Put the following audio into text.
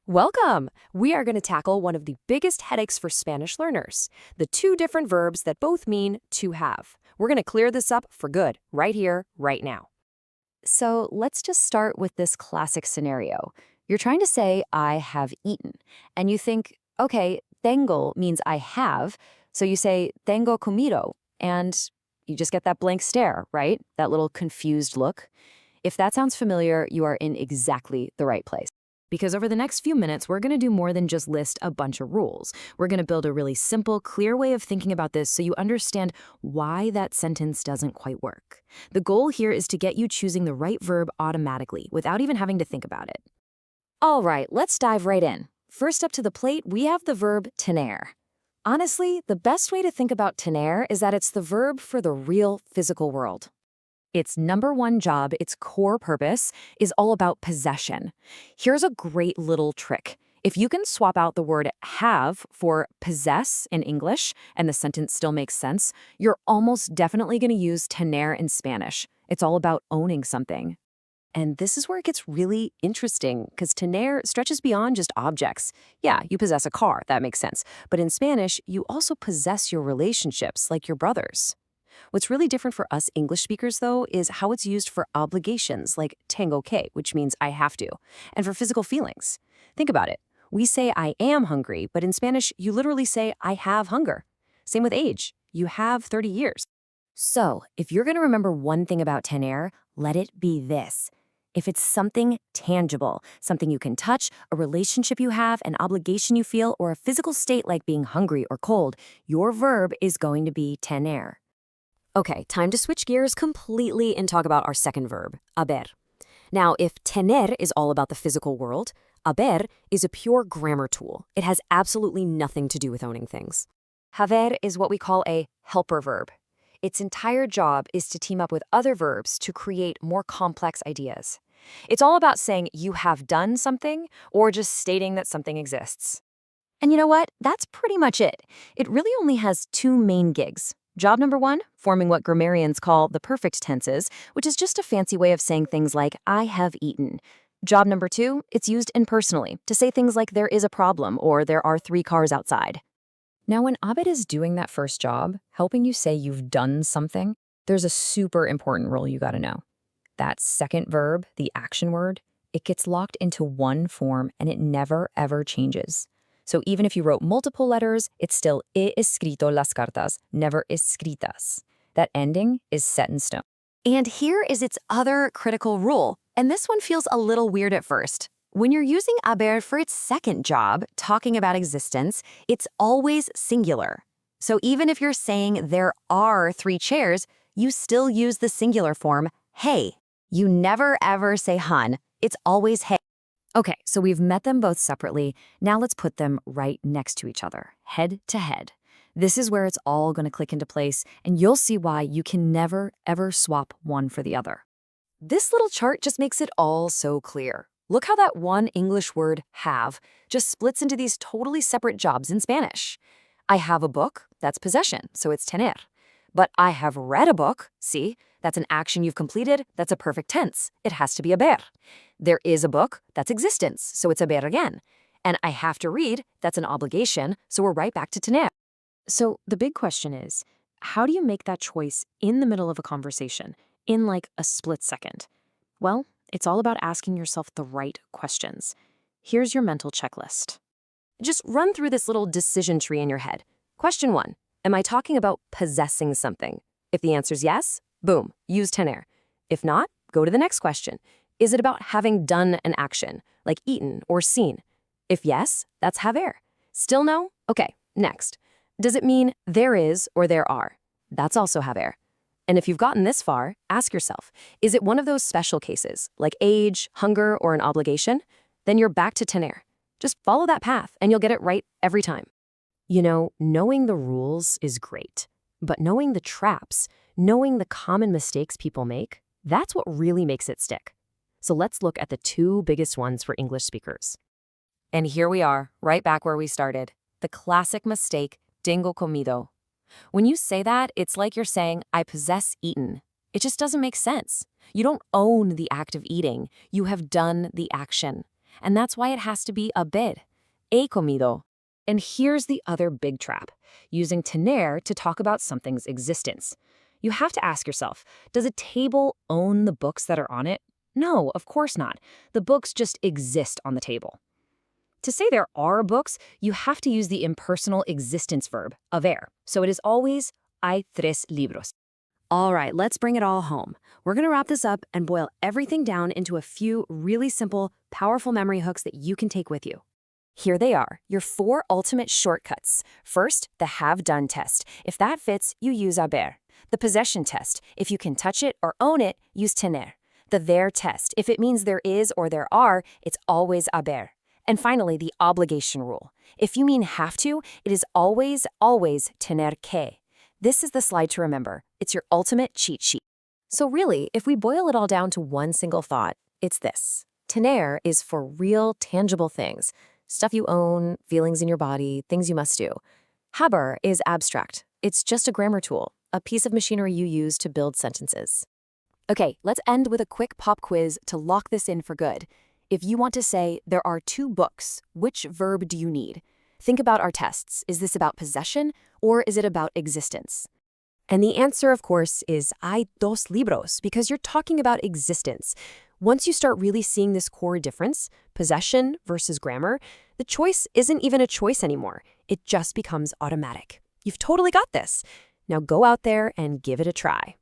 Welcome! We are going to tackle one of the biggest headaches for Spanish learners, the two different verbs that both mean to have. We're going to clear this up for good, right here, right now. So let's just start with this classic scenario. You're trying to say, I have eaten. And you think, okay, tengo means I have. So you say, tengo comido. And you just get that blank stare, right? That little confused look. If that sounds familiar, you are in exactly the right place. Because over the next few minutes, we're going to do more than just list a bunch of rules. We're going to build a really simple, clear way of thinking about this so you understand why that sentence doesn't quite work. The goal here is to get you choosing the right verb automatically without even having to think about it. All right, let's dive right in. First up to the plate, we have the verb tener. Honestly, the best way to think about tener is that it's the verb for the real physical world. Its number one job, its core purpose, is all about possession. Here's a great little trick. If you can swap out the word have for possess in English, and the sentence still makes sense, you're almost definitely going to use tener in Spanish. It's all about owning something. And this is where it gets really interesting, because tener stretches beyond just objects. Yeah, you possess a car, that makes sense. But in Spanish, you also possess your relationships, like your brothers. What's really different for us English speakers, though, is how it's used for obligations, like tengo que, which means I have to, and for physical feelings. Think about it. We say I am hungry, but in Spanish, you literally say I have hunger. Same with age. You have 30 years. So, if you're going to remember one thing about tener, let it be this. If it's something tangible, something you can touch, a relationship you have, an obligation you feel, or a physical state like being hungry or cold, your verb is going to be tener. Okay, time to switch gears completely and talk about our second verb, haber. Now, if tener is all about the physical world, haber is a pure grammar tool. It has absolutely nothing to do with owning things. Haber is what we call a helper verb. Its entire job is to team up with other verbs to create more complex ideas. It's all about saying you have done something or just stating that something exists. And you know what? That's pretty much it. It really only has two main gigs. Job number one, forming what grammarians call the perfect tenses, which is just a fancy way of saying things like, I have eaten. Job number two, it's used impersonally to say things like there is a problem or there are 3 cars outside. Now, when haber is doing that first job, helping you say you've done something, there's a super important rule you gotta know. That second verb, the action word, it gets locked into one form and it never ever changes. So even if you wrote multiple letters, it's still he escrito las cartas, never escritas. That ending is set in stone. And here is its other critical rule, and this one feels a little weird at first. When you're using haber for its second job, talking about existence, it's always singular. So even if you're saying there are 3 chairs, you still use the singular form, hey. You never ever say han, it's always hey. Okay, so we've met them both separately. Now let's put them right next to each other, head to head. This is where it's all going to click into place, and you'll see why you can never, ever swap one for the other. This little chart just makes it all so clear. Look how that one English word, have, just splits into these totally separate jobs in Spanish. I have a book, that's possession, so it's tener. But I have read a book, see, that's an action you've completed, that's a perfect tense. It has to be haber. There is a book, that's existence, so it's haber again. And I have to read, that's an obligation, so we're right back to tener. So the big question is, how do you make that choice in the middle of a conversation, in like a split second? Well, it's all about asking yourself the right questions. Here's your mental checklist. Just run through this little decision tree in your head. Question 1, am I talking about possessing something? If the answer's yes, boom, use tener. If not, go to the next question. Is it about having done an action, like eaten or seen? If yes, that's haber. Still no? Okay, next. Does it mean there is or there are? That's also haber. And if you've gotten this far, ask yourself, is it one of those special cases, like age, hunger, or an obligation? Then you're back to tener. Just follow that path and you'll get it right every time. You know, knowing the rules is great, but knowing the traps, knowing the common mistakes people make, that's what really makes it stick. So let's look at the 2 biggest ones for English speakers. And here we are, right back where we started. The classic mistake, tengo comido. When you say that, it's like you're saying, I possess eaten. It just doesn't make sense. You don't own the act of eating. You have done the action. And that's why it has to be haber. He comido. And here's the other big trap, using tener to talk about something's existence. You have to ask yourself, does a table own the books that are on it? No, of course not. The books just exist on the table. To say there are books, you have to use the impersonal existence verb, haber. So it is always hay tres libros. All right, let's bring it all home. We're going to wrap this up and boil everything down into a few really simple, powerful memory hooks that you can take with you. Here they are, your 4 ultimate shortcuts. First, the have-done test. If that fits, you use haber. The possession test. If you can touch it or own it, use tener. The there test. If it means there is or there are, it's always haber. And finally, the obligation rule. If you mean have to, it is always, always tener que. This is the slide to remember. It's your ultimate cheat sheet. So really, if we boil it all down to one single thought, it's this. Tener is for real, tangible things. Stuff you own, feelings in your body, things you must do. Haber is abstract. It's just a grammar tool, a piece of machinery you use to build sentences. Okay, let's end with a quick pop quiz to lock this in for good. If you want to say, there are 2 books, which verb do you need? Think about our tests. Is this about possession or is it about existence? And the answer, of course, is hay dos libros, because you're talking about existence. Once you start really seeing this core difference, possession versus grammar, the choice isn't even a choice anymore. It just becomes automatic. You've totally got this. Now go out there and give it a try.